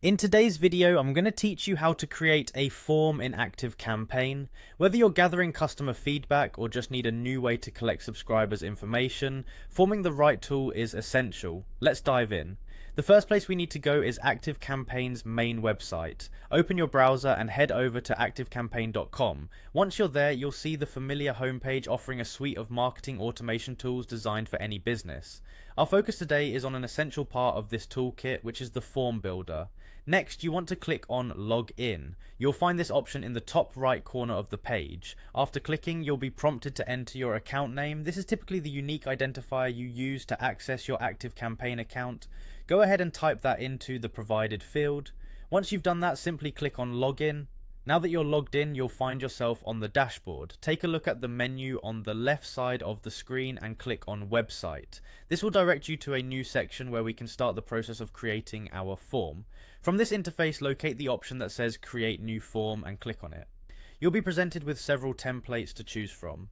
In today's video, I'm going to teach you how to create a form in Activecampaign. Whether you're gathering customer feedback or just need a new way to collect subscribers' information, forming the right tool is essential. Let's dive in. The first place we need to go is Activecampaign's main website. Open your browser and head over to activecampaign.com. Once you're there, you'll see the familiar homepage offering a suite of marketing automation tools designed for any business. Our focus today is on an essential part of this toolkit, which is the form builder. Next, you want to click on Log In. You'll find this option in the top right corner of the page. After clicking, you'll be prompted to enter your account name. This is typically the unique identifier you use to access your Activecampaign account. Go ahead and type that into the provided field. Once you've done that, simply click on Login. Now that you're logged in, you'll find yourself on the dashboard. Take a look at the menu on the left side of the screen and click on Website. This will direct you to a new section where we can start the process of creating our form. From this interface, locate the option that says Create New Form and click on it. You'll be presented with several templates to choose from.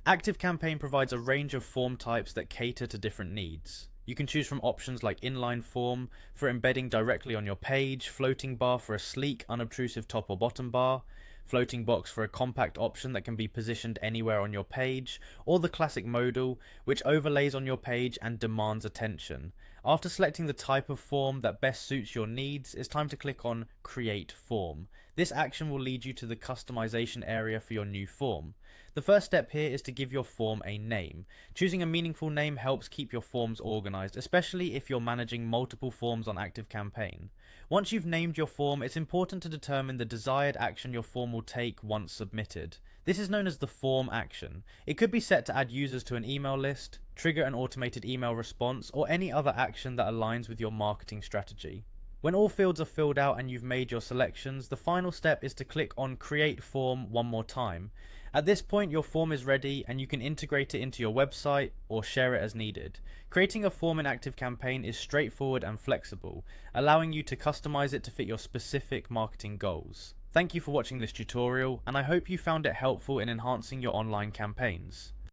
Activecampaign provides a range of form types that cater to different needs. You can choose from options like inline form for embedding directly on your page, floating bar for a sleek, unobtrusive top or bottom bar, floating box for a compact option that can be positioned anywhere on your page, or the classic modal, which overlays on your page and demands attention. After selecting the type of form that best suits your needs, it's time to click on Create Form. This action will lead you to the customization area for your new form. The first step here is to give your form a name. Choosing a meaningful name helps keep your forms organized, especially if you're managing multiple forms on Activecampaign. Once you've named your form, it's important to determine the desired action your form will take once submitted. This is known as the form action. It could be set to add users to an email list, trigger an automated email response, or any other action that aligns with your marketing strategy. When all fields are filled out and you've made your selections, the final step is to click on Create Form one more time. At this point, your form is ready and you can integrate it into your website or share it as needed. Creating a form in Activecampaign is straightforward and flexible, allowing you to customize it to fit your specific marketing goals. Thank you for watching this tutorial, and I hope you found it helpful in enhancing your online campaigns.